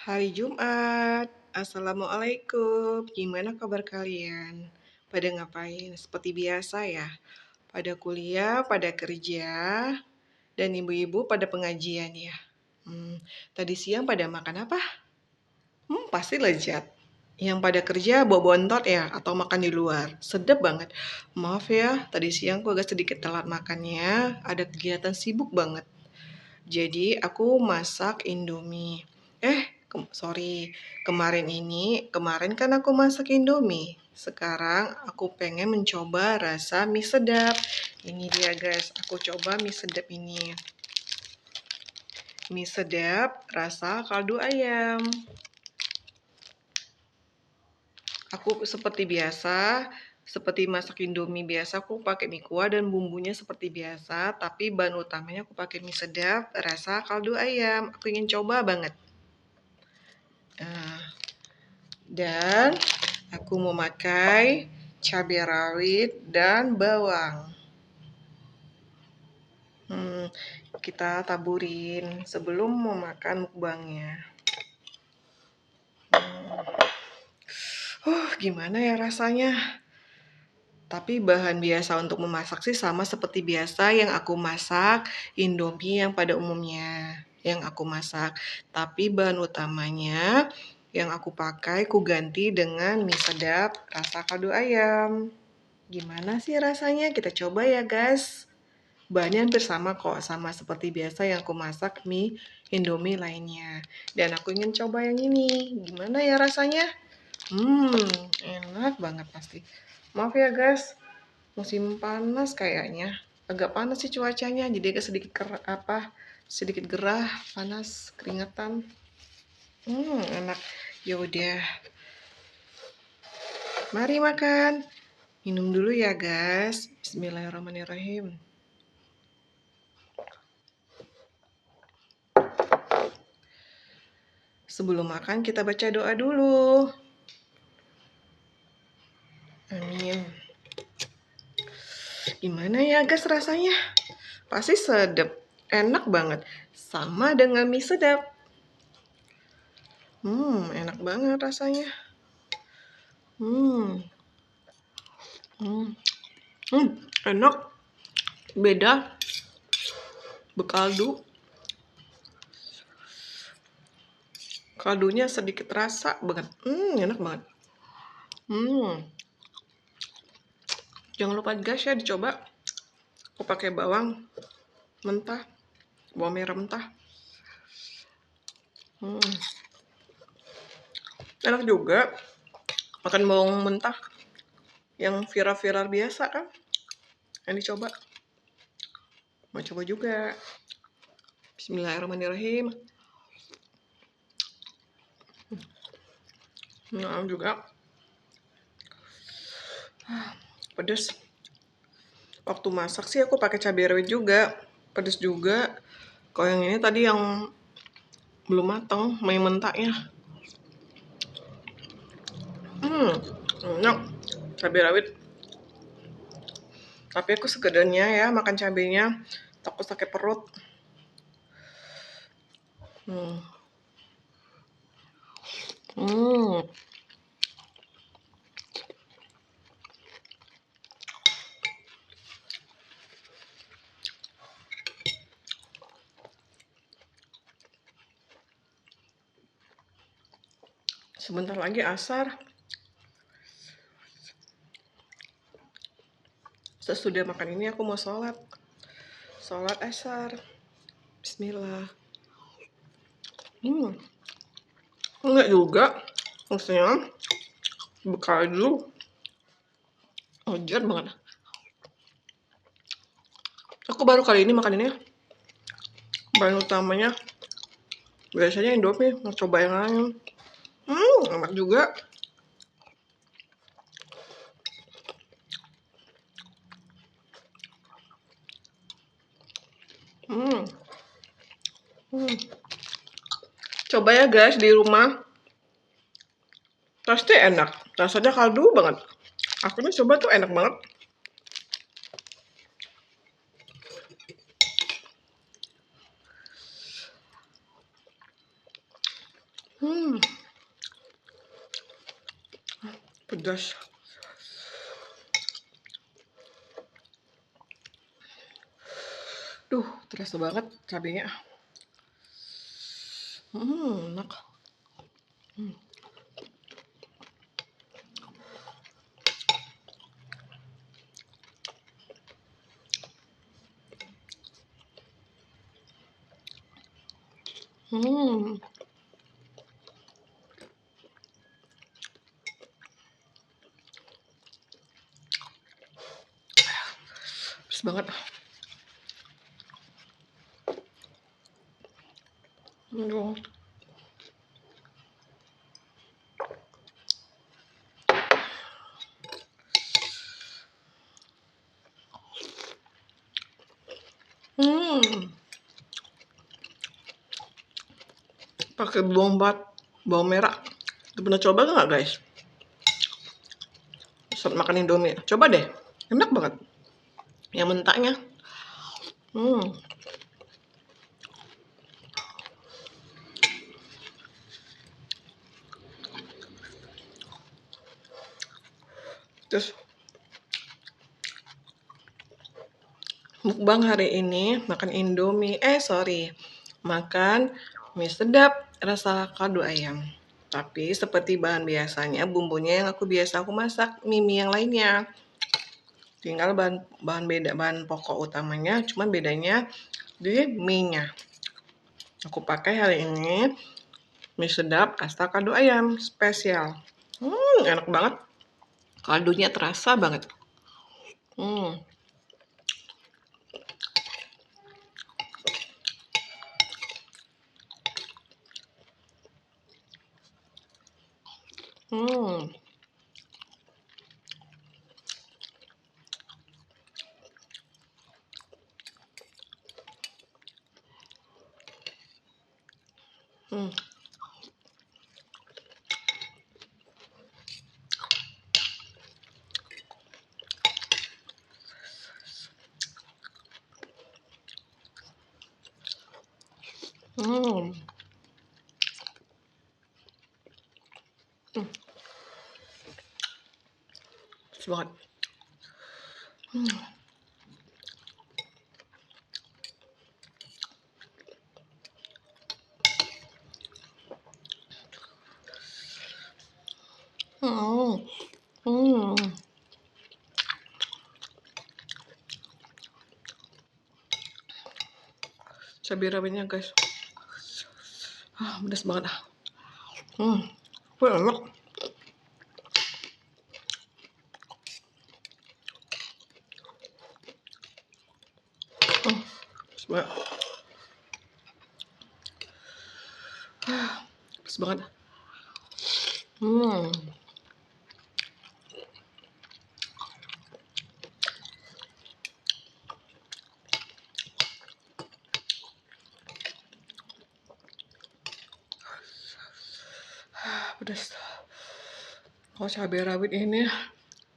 Hari Jumat, Assalamualaikum. Gimana kabar kalian? Pada ngapain? Seperti biasa ya, pada kuliah, pada kerja, dan ibu-ibu pada pengajian ya. Tadi siang pada makan apa? Pasti lezat. Yang pada kerja bawa bontot ya, atau makan di luar. Sedap banget. Maaf ya, tadi siang aku agak sedikit telat makannya. Ada kegiatan sibuk banget. Jadi aku masak Indomie. Sorry, kemarin kan aku masak Indomie. Sekarang aku pengen mencoba rasa mie sedap. Ini dia guys, aku coba mie sedap ini. Mie sedap rasa kaldu ayam. Aku seperti biasa, seperti masak Indomie biasa, aku pakai mie kuah dan bumbunya seperti biasa, tapi bahan utamanya aku pakai mie sedap rasa kaldu ayam. Aku ingin coba banget. Dan aku mau pakai cabai rawit dan bawang. Kita taburin sebelum mau makan mukbangnya. Gimana ya rasanya? Tapi bahan biasa untuk memasak sih sama seperti biasa yang aku masak Indomie yang pada umumnya yang aku masak. Tapi bahan utamanya yang aku pakai ku ganti dengan mie sedap rasa kaldu ayam. Gimana sih rasanya? Kita coba ya guys. Bahannya hampir sama kok, sama seperti biasa yang aku masak mie Indomie lainnya. Dan aku ingin coba yang ini. Gimana ya rasanya? Enak banget pasti. Maaf ya guys, musim panas kayaknya. Agak panas sih cuacanya, jadi agak sedikit gerah, panas, keringetan. Enak. Ya udah, mari makan. Minum dulu ya guys. Bismillahirrahmanirrahim. Sebelum makan kita baca doa dulu. Amin. Gimana ya guys rasanya? Pasti sedap, enak banget. Sama dengan mie sedap. Enak banget rasanya. Enak. Beda. Berkaldu. Kaldunya sedikit rasa banget. Enak banget. Jangan lupa guys ya dicoba. Aku pakai bawang mentah, bawang merah mentah. Enak juga makan bawang mentah yang viral-viral biasa kan. Yang dicoba. Mau coba juga. Bismillahirrahmanirrahim. Juga pedas. Waktu masak sih aku pakai cabai rawit juga, pedas juga. Kalau yang ini tadi yang belum matang, main mentahnya. Enak cabai rawit. Tapi aku sekedarnya ya makan cabainya, takut sakit perut. Sebentar lagi asar. Sesudah makan ini aku mau sholat. Sholat asar. Bismillah. Enggak juga. Maksudnya bekal dulu. Wajar banget. Aku baru kali ini makan ini. Bahan utamanya biasanya Indomie, mau coba yang lain. Enak juga. Coba ya guys di rumah. Pasti enak. Rasanya kaldu banget. Aku nih coba tuh enak banget. Hmm, pedas. Duh, terasa banget cabenya. Enak. Hmm, pedas banget. Aduh. Hmm, pakai bawang merah. Udah pernah coba nggak guys? Saat makan Indomie, coba deh. Enak banget. Yang mentahnya. Hmm, terus mukbang hari ini makan Indomie. Sorry. Makan mie sedap rasa kaldu ayam. Tapi seperti bahan biasanya, bumbunya yang aku masak mie yang lainnya. Tinggal bahan pokok utamanya, cuman bedanya di mie-nya. Aku pakai hari ini mie sedap rasa kaldu ayam spesial. Enak banget. Kaldunya terasa banget. Hmm, hmm, hmm, hmm, pedas banget. Hmm, hmm, cabai rawitnya guys. Pedas banget. Hmm, enak. Pedas banget. Pedas banget. Hmm, pedas. Kalau cabai rawit ini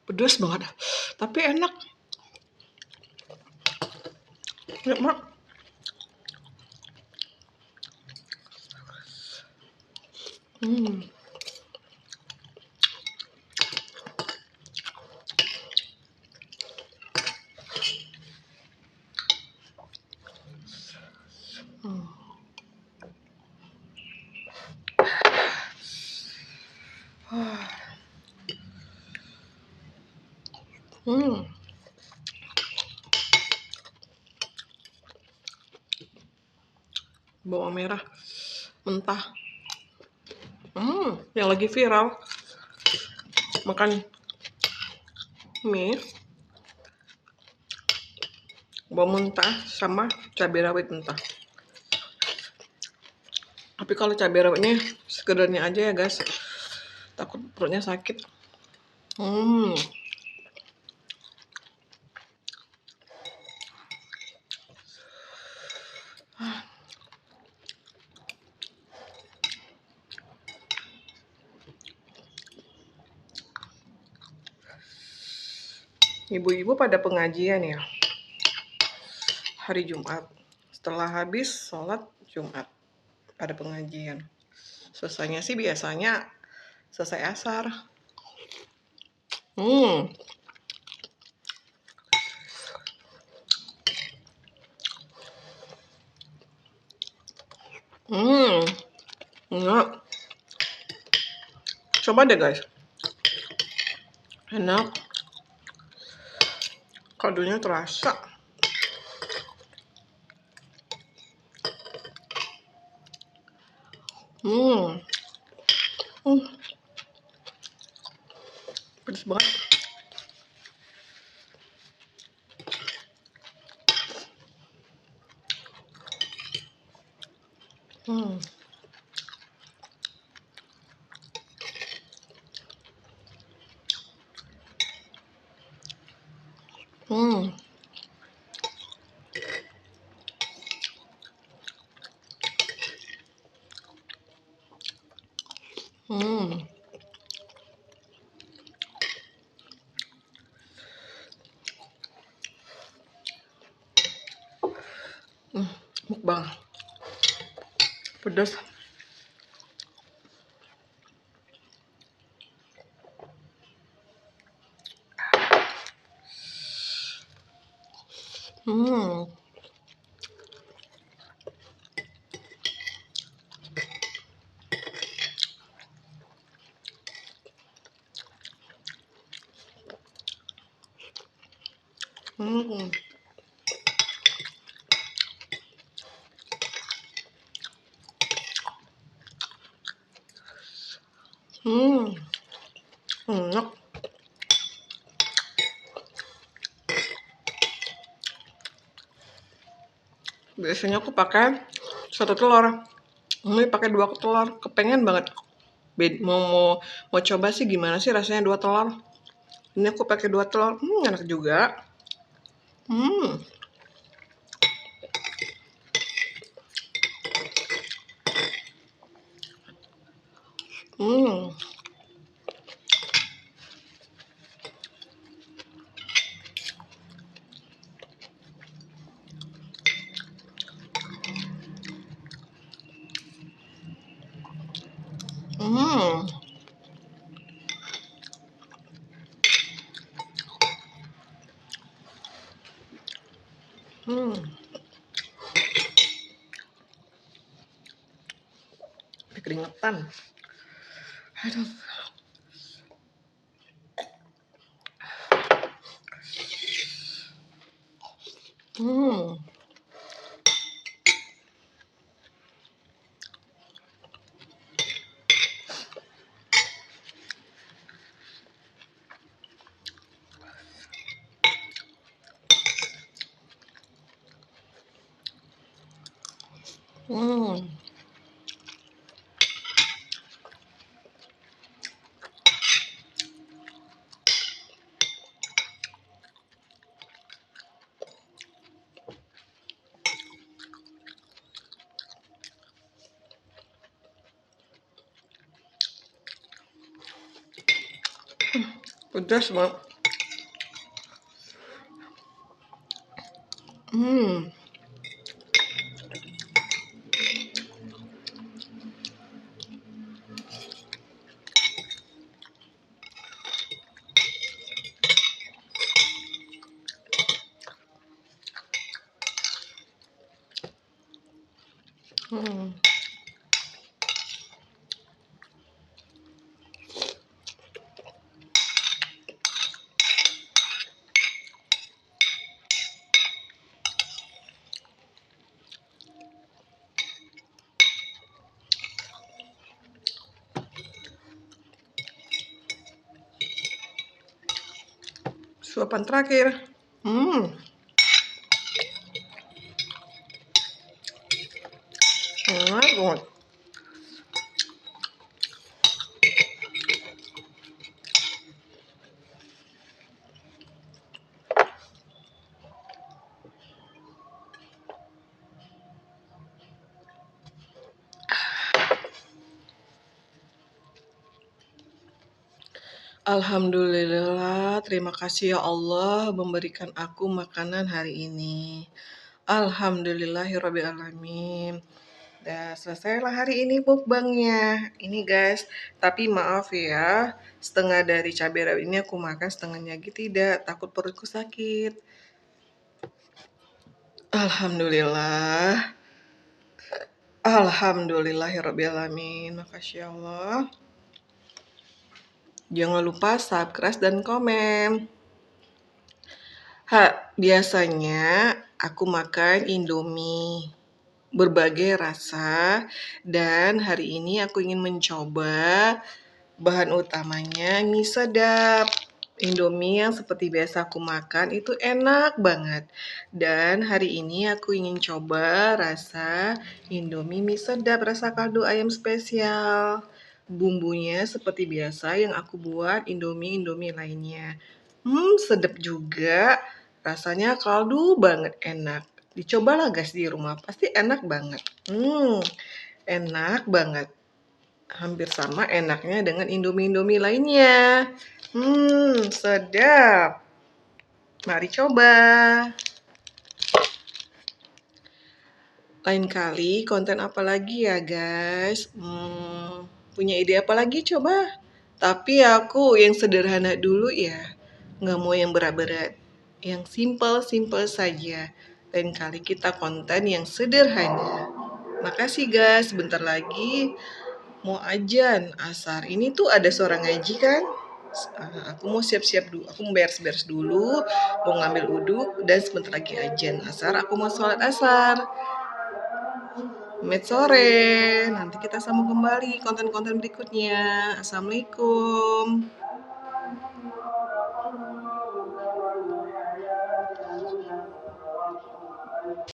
pedas banget. Tapi enak. Enak banget. Hmm, hmm, bawang merah mentah. Yang lagi viral makan mie bawang mentah sama cabai rawit mentah. Tapi kalau cabai rawitnya sekedarnya aja ya guys, takut perutnya sakit. Hmm, ibu-ibu pada pengajian ya hari Jumat. Setelah habis sholat Jumat pada pengajian. Selesainya sih biasanya selesai asar. Hmm. Hmm. Enak. Coba deh guys. Enak. Kaldunya terasa. Hmm. Hmm. Pedes banget. Hmm. Hmm. Hmm. Mukbang. Pedas. Hmm. Hmm. Hmm. Enak. Biasanya aku pakai satu telur. Ini pakai 2 telur. Kepengen banget. Mau coba sih gimana sih rasanya 2 telur. Ini aku pakai 2 telur. Enak juga. Hmm. Hmm. Hmm. Hmm. Keringetan. Aduh. Hmm. Hmm. Pedas banget. Hmm. Hmm. Suapan terakhir. Hmm. Enak banget. Alhamdulillah, terima kasih ya Allah memberikan aku makanan hari ini. Alhamdulillahirrabbilalamin. Dah selesailah hari ini mukbangnya. Ini guys, tapi maaf ya, setengah dari cabai rawit ini aku makan, setengahnya lagi tidak, takut perutku sakit. Alhamdulillah. Alhamdulillahirrabbilalamin. Makasih ya Allah. Jangan lupa subscribe dan komen. Biasanya aku makan Indomie berbagai rasa, dan hari ini aku ingin mencoba bahan utamanya mie sedap. Indomie yang seperti biasa aku makan itu enak banget. Dan hari ini aku ingin coba rasa Indomie mie sedap, rasa kaldu ayam spesial. Bumbunya seperti biasa yang aku buat Indomie lainnya. Sedap juga. Rasanya kaldu banget, enak. Dicobalah guys di rumah, pasti enak banget. Enak banget. Hampir sama enaknya dengan Indomie lainnya. Sedap. Mari coba. Lain kali konten apa lagi ya guys? Punya ide apa lagi coba? Tapi aku yang sederhana dulu ya. Nggak mau yang berat-berat. Yang simple saja. Lain kali kita konten yang sederhana. Makasih guys, sebentar lagi mau ajan asar. Ini tuh ada suara ngaji kan? Aku mau siap-siap dulu. Aku mau beres-beres dulu, mau ngambil wudhu, dan sebentar lagi ajan asar. Aku mau sholat asar. Sore. Nanti kita sambung kembali konten-konten berikutnya. Assalamualaikum.